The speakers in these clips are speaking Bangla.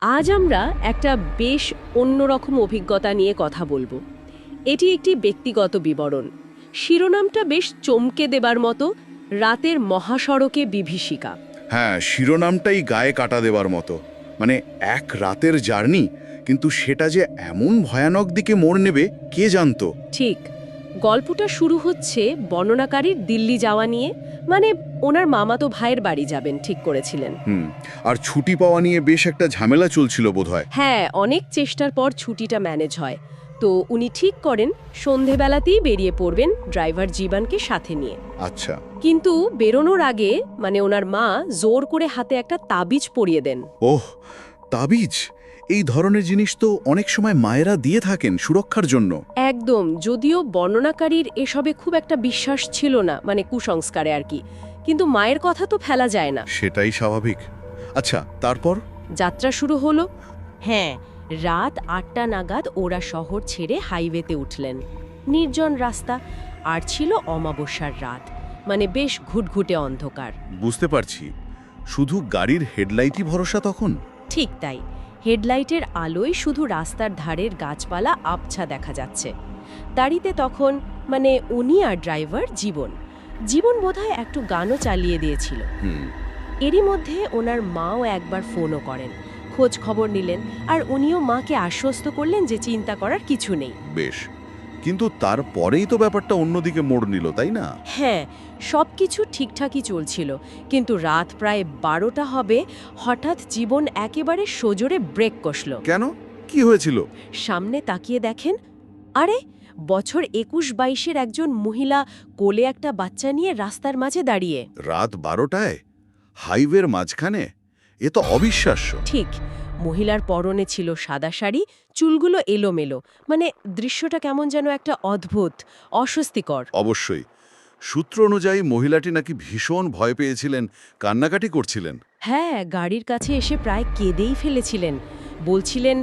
আজ আমরা একটা বেশ অন্যরকম অভিজ্ঞতা নিয়ে কথা বলবো। এটি একটি ব্যক্তিগত বিবরণ। শিরোনামটা বেশ চমকে দেবার মতো, রাতের মহাসড়কে বিভীষিকা। হ্যাঁ, শিরোনামটাই গায়ে কাটা দেবার মতো। মানে এক রাতের জার্নি, কিন্তু সেটা যে এমন ভয়ানক দিকে মোড় নেবে কে জানতো। ঠিক, গল্পটা শুরু হচ্ছে বর্ণনাকারীর দিল্লি যাওয়া নিয়ে। মানে ওনার মামাতো ভাইয়ের বাড়ি যাবেন ঠিক করেছিলেন। আর ছুটি পাওয়া নিয়ে বেশ একটা ঝামেলা চলছিল বোধহয়। হ্যাঁ, অনেক চেষ্টার পর ছুটিটা ম্যানেজ হয়। তো উনি ঠিক করেন সন্ধেবেলাতেই বেরিয়ে পড়বেন ড্রাইভার জীবনকে সাথে নিয়ে। আচ্ছা। কিন্তু বেরোনোর আগে ওনার মা জোর করে হাতে একটা তাবিজ পরিয়ে দেন। ওহ, তাবিজ! এই ধরনের জিনিস তো অনেক সময় মায়েরা দিয়ে থাকেন সুরক্ষার জন্য। একদম, যদিও বর্ণনাকারীর এসবে খুব একটা বিশ্বাস ছিল না, কুসংস্কারে আর কি। কিন্তু মায়ের কথা তো ফেলা যায় না। সেটাই স্বাভাবিক। আচ্ছা, তারপর? যাত্রা শুরু হলো। হ্যাঁ, রাত ৮টা নাগাদ ওরা শহর ছেড়ে হাইওয়েতে উঠলেন। নির্জন রাস্তা, আর ছিল অমাবস্যার রাত, বেশ ঘুটঘুটে অন্ধকার। বুঝতে পারছি। শুধু গাড়ির হেডলাইটই ভরসা তখন? ঠিক তাই, হেডলাইটের আলোয় শুধু রাস্তার ধারের গাছপালা আবছা দেখা যাচ্ছে। দাড়িতে তখন উনি আর ড্রাইভার জীবন জীবন বোধহয় একটু গানও চালিয়ে দিয়েছিল। এরই মধ্যে ওনার মাও একবার ফোনও করেন, খোঁজ খবর নিলেন, আর উনিও মাকে আশ্বস্ত করলেন যে চিন্তা করার কিছু নেই। বেশ, কিন্তু তারপরেই তো ব্যাপারটা অন্যদিকে মোড় নিল, তাই না? হ্যাঁ, সবকিছু ঠিকঠাকই চলছিল, কিন্তু রাত প্রায় 12টা হবে, হঠাৎ জীবন একেবারে সজোরে ব্রেক কষল। কেন? কি হয়েছিল? সামনে তাকিয়ে দেখেন, আরে বছর 21-22-এর একজন মহিলা কোলে একটা বাচ্চা নিয়ে রাস্তার মাঝে দাঁড়িয়ে। রাত 12টায় হাইওয়ের মাঝখানে? এ তো অবিশ্বাস্য। ঠিক, মহিলার পরনে ছিল সাদা শাড়ি, চুলগুলো এলোমেলো। দৃশ্যটা কেমন যেন একটা অদ্ভুত, অস্বস্তিকর। অবশ্যই। সূত্র অনুযায়ী মহিলাটি নাকি ভীষণ ভয় পেয়েছিলেন, কান্নাকাটি করছিলেন। হ্যাঁ, গাড়ির কাছে এসে প্রায় কেঁদেই ফেলেছিলেন। বলছিলেন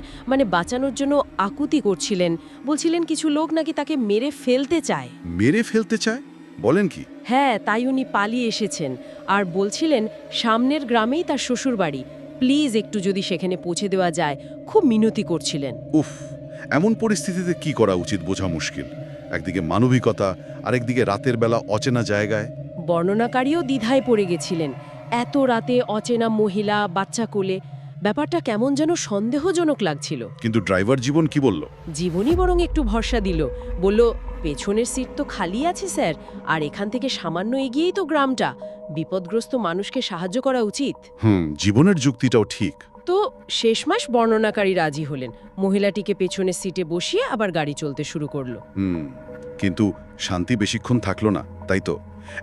বাঁচানোর জন্য আকুতি করছিলেন। বলছিলেন কিছু লোক নাকি তাকে মেরে ফেলতে চায়। মেরে ফেলতে চায়? বলেন কি? হ্যাঁ, তাই উনি পালিয়ে এসেছেন। আর বলছিলেন সামনের গ্রামেই তার শ্বশুরবাড়ি, প্লিজ একটু যদি সেখানে পৌঁছে দেওয়া যায়, খুব মিনতি করছিলেন। উফ, এমন পরিস্থিতিতে কি করা উচিত বোঝা মুশকিল। একদিকে মানবিকতা, আরেকদিকে রাতের বেলা অচেনা জায়গায়। বর্ণনাকারীও দ্বিধায় পড়ে গেছিলেন। এত রাতে অচেনা মহিলা, বাচ্চা কোলে, ব্যাপারটা কেমন যেন সন্দেহজনক লাগছিল। কিন্তু ড্রাইভার জীবন কি বলল? জীবনই বরং একটু ভরসা দিল। বলল, পেছনের সিট তো খালি আছে স্যার, আর এখান থেকে সামান্য এগিয়েই তো গ্রামটা। বিপদগ্রস্ত মানুষকে সাহায্য করা উচিত। জীবনের যুক্তিটাও ঠিক। তো শেষমাস বর্ণনাকারী রাজি হলেন। মহিলাটিকে পেছনের সিটে বসিয়ে আবার গাড়ি চলতে শুরু করলো। কিন্তু শান্তি বেশিক্ষণ থাকলো না, তাই তো?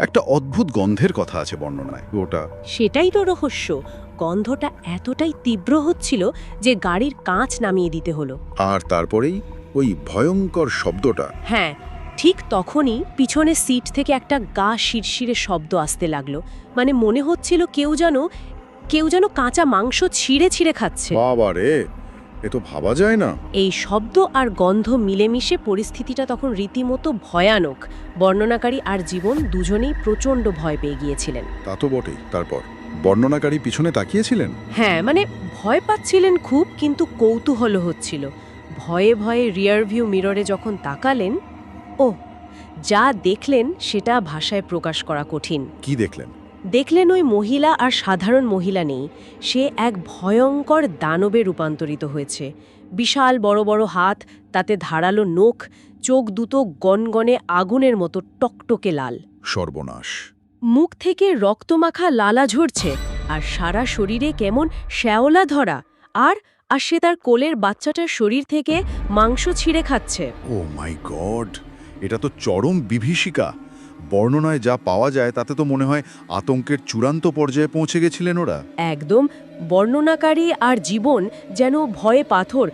একটা অদ্ভুত গন্ধের কথা আছে বর্ণনায়। ওটা? সেটাই তো রহস্য। গন্ধটা এতটাই তীব্র হচ্ছিল যে গাড়ির কাঁচ নামিয়ে দিতে হলো। আর তারপরেই ওই ভয়ঙ্কর শব্দটা। হ্যাঁ, ঠিক তখনই পিছনের সিট থেকে একটা গা শিরশিরে শব্দ আসতে লাগলো। মনে হচ্ছিল কেউ যেন কাঁচা মাংস ছিঁড়ে ছিঁড়ে খাচ্ছে। বাবা রে, এ তো ভাবা যায় না। এই শব্দ আর গন্ধ মিলেমিশে পরিস্থিতিটা তখন রীতিমতো ভয়ানক। বর্ণনাকারী আর জীবন দুজনেই প্রচণ্ড ভয় পেয়ে গিয়েছিলেন। তা তো বটেই। তারপর বর্ণনাকারী পিছনে তাকিয়েছিলেন? হ্যাঁ, ভয় পাচ্ছিলেন খুব, কিন্তু কৌতূহল হচ্ছিল। ভয়ে ভয়ে রিয়ার ভিউ মিররে যখন তাকালেন, যা দেখলেন সেটা ভাষায় প্রকাশ করা কঠিন। কি দেখলেন? দেখলেন ওই মহিলা আর সাধারণ মহিলা নেই, সে এক ভয়ঙ্কর দানবে রূপান্তরিত হয়েছে। বিশাল বড় বড় হাত, তাতে ধারালো নখ, চোখ দুটো গনগনে আগুনের মতো টকটকে লাল। সর্বনাশ! মুখ থেকে রক্তমাখা লালা ঝরছে, আর সারা শরীরে কেমন শ্যাওলা ধরা। আর সে তার কোলের বাচ্চাটার শরীর থেকে মাংস ছিঁড়ে খাচ্ছে। ও মাই গড, এটা তো চরম বিভীষিকা। বর্ণনায় যা পাওয়া যায় তাতে তো মনে হয় আতঙ্কের চূড়ান্ত পর্যায়ে পৌঁছে গেছিলেন ওরা। একদম। বর্ণনাকারী আর জীবন যেন ভয়ে পাথর,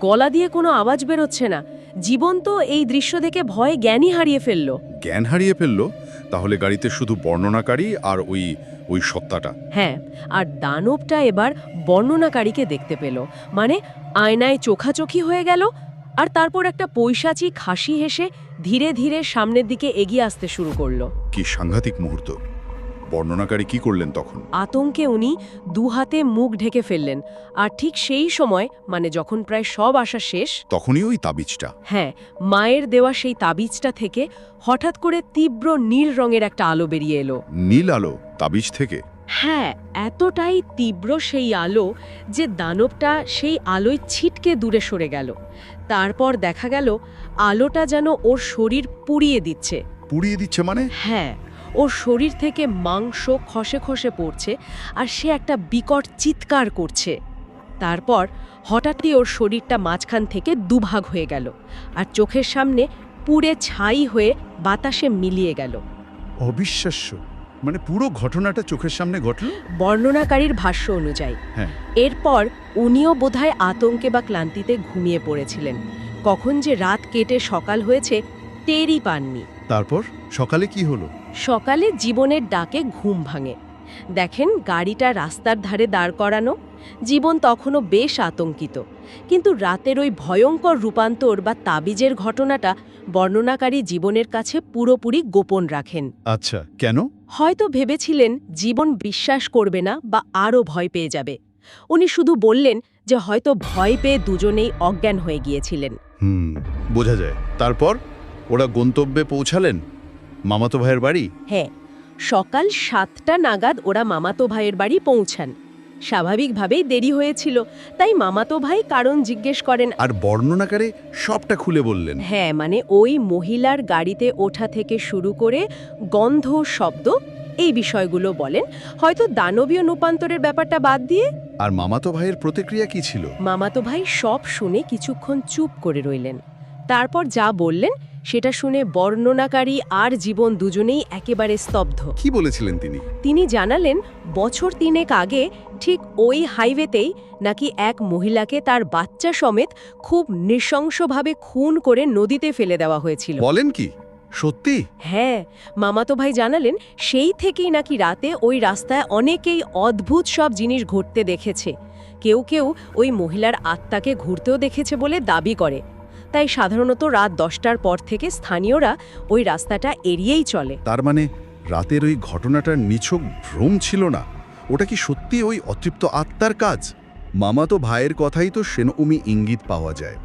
গলা দিয়ে কোনো আওয়াজ বেরোচ্ছে না। জীবন তো এই দৃশ্য দেখে ভয়ে জ্ঞানই হারিয়ে ফেলল। জ্ঞান হারিয়ে ফেললো? তাহলে গাড়িতে শুধু বর্ণনাকারী আর ওই সত্তাটা? হ্যাঁ, আর দানবটা এবার বর্ণনাকারীকে দেখতে পেল। আয়নায় চোখাচোখি হয়ে গেল, আর তারপর একটা পৈশাচিক হাসি হেসে ধীরে ধীরে সামনের দিকে এগিয়ে আসতে শুরু করলো। কি সাংঘাতিক মুহূর্ত! বর্ণনাকারী কি করলেন তখন? আতঙ্কে উনি দুহাতে মুখ ঢেকে ফেললেন। আর ঠিক সেই সময়, মানে যখন প্রায় সব আশা শেষ, তখনই ওই তাবিজটা। হ্যাঁ, মায়ের দেওয়া সেই তাবিজটা থেকে হঠাৎ করে তীব্র নীল রঙের একটা আলো বেরিয়ে এলো। নীল আলো তাবিজ থেকে? হ্যাঁ, এতটাই তীব্র সেই আলো যে দানবটা সেই আলোয় ছিটকে দূরে সরে গেল। তারপর দেখা গেল আলোটা যেন ওর শরীর পুড়িয়ে দিচ্ছে। পুড়িয়ে দিচ্ছে মানে? হ্যাঁ, ওর শরীর থেকে মাংস খসে খসে পড়ছে আর সে একটা বিকট চিৎকার করছে। তারপর হঠাৎই ওর শরীরটা মাঝখান থেকে দুভাগ হয়ে গেল আর চোখের সামনে পুড়ে ছাই হয়ে বাতাসে মিলিয়ে গেল। অবিশ্বাস্য! মানে পুরো ঘটনাটা চোখের সামনে ঘটল? বর্ণনাকারীর ভাষ্য অনুযায়ী। হ্যাঁ। এরপর উনিও বোধহয় আতঙ্কে বা ক্লান্তিতে ঘুমিয়ে পড়েছিলেন। কখন যে রাত কেটে সকাল হয়েছে টেরই পাননি। তারপর সকালে কি হলো? সকালে জীবনের ডাকে ঘুম ভাঙে। দেখেন গাড়িটা রাস্তার ধারে দাঁড় করানো। জীবন তখনও বেশ আতঙ্কিত, কিন্তু রাতের ওই ভয়ঙ্কর রূপান্তর বা তাবিজের ঘটনাটা বর্ণনাকারী জীবনের কাছে পুরোপুরি গোপন রাখেন। আচ্ছা, কেন? হয়তো ভেবেছিলেন জীবন বিশ্বাস করবে না বা আরও ভয় পেয়ে যাবে। উনি শুধু বললেন যে হয়তো ভয় পেয়ে দুজনেই অজ্ঞান হয়ে গিয়েছিলেন। বোঝা যায়। তারপর ওরা গন্তব্যে পৌঁছালেন, মামাতো ভাইয়ের বাড়ি? হ্যাঁ, সকাল 7টা নাগাদ ওরা মামাতো ভাইয়ের বাড়ি পৌঁছান। স্বাভাবিকভাবেই দেরি হয়েছিল, তাই মামাতো ভাই কারণ জিজ্ঞেস করেন। আর বর্ণনাকারে সবটা খুলে বললেন? হ্যাঁ, মানে ওই মহিলার গাড়িতে ওঠা থেকে শুরু করে গন্ধ, শব্দ, এই বিষয়গুলো বলেন, হয়তো দানবীয় রূপান্তরের ব্যাপারটা বাদ দিয়ে। আর মামাতো ভাইয়ের প্রতিক্রিয়া কি ছিল? মামাতো ভাই সব শুনে কিছুক্ষণ চুপ করে রইলেন। তারপর যা বললেন সেটা শুনে বর্ণনাকারী আর জীবন দুজনেই একেবারে স্তব্ধ। কি বলেছিলেন তিনি? তিনি জানালেন বছর 3 আগে ঠিক ওই হাইওয়েতেই নাকি এক মহিলাকে তার বাচ্চা সমেত খুব নৃশংসভাবে খুন করে নদীতে ফেলে দেওয়া হয়েছিল। বলেন কি? সত্যি? হ্যাঁ, মামাতো ভাই জানালেন সেই থেকেই নাকি রাতে ওই রাস্তায় অনেকেই অদ্ভুত সব জিনিস ঘটতে দেখেছে। কেউ কেউ ওই মহিলার আত্মাকে ঘুরতেও দেখেছে বলে দাবি করে। তাই সাধারণত রাত 10টার পর থেকে স্থানীয়রা ওই রাস্তাটা এড়িয়েই চলে। তার মানে রাতের ওই ঘটনাটার নিছক ভ্রম ছিল না, ওটা কি সত্যি ওই অতৃপ্ত আত্মার কাজ? মামাতো ভাইয়ের কথাই তো সেনউমি ইঙ্গিত পাওয়া যায়।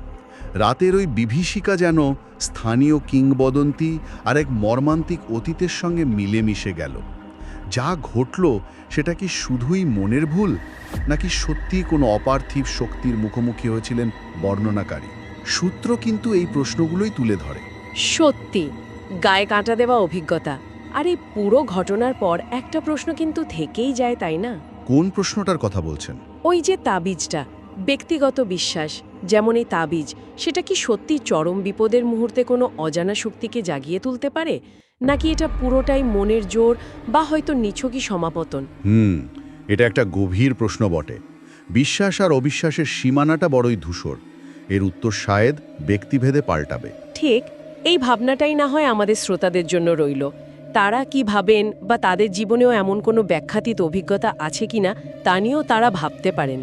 রাতের ওই বিভীষিকা যেন স্থানীয় কিংবদন্তি আর এক মর্মান্তিক অতীতের সঙ্গে মিলেমিশে গেল। যা ঘটল সেটা কি শুধুই মনের ভুল, নাকি সত্যি কোনো অপার্থিব শক্তির মুখোমুখি হয়েছিলেন বর্ণনাকারী? সূত্র কিন্তু এই প্রশ্নগুলোই তুলে ধরে। সত্যি গায়ে কাঁটা দেওয়া অভিজ্ঞতা। আর এই পুরো ঘটনার পর একটা প্রশ্ন কিন্তু থেকেই যায়, তাই না? কোন প্রশ্নটার কথা বলছেন? ওই যে তাবিজটা, ব্যক্তিগত বিশ্বাস যেমন এই তাবিজ, সেটা কি সত্যি চরম বিপদের মুহূর্তে কোনো অজানা শক্তিকে জাগিয়ে তুলতে পারে, নাকি এটা পুরোটাই মনের জোর বা হয়তো নিছকই সমাপতন? এটা একটা গভীর প্রশ্ন বটে। বিশ্বাস আর অবিশ্বাসের সীমানাটা বড়ই ধূসর। এর উত্তর শায়দ ব্যক্তিভেদে পাল্টাবে। ঠিক, এই ভাবনাটাই না হয় আমাদের শ্রোতাদের জন্য রইল। তারা কি ভাবেন বা তাদের জীবনেও এমন কোনো ব্যাখ্যাতীত অভিজ্ঞতা আছে কিনা তা নিয়েও তারা ভাবতে পারেন।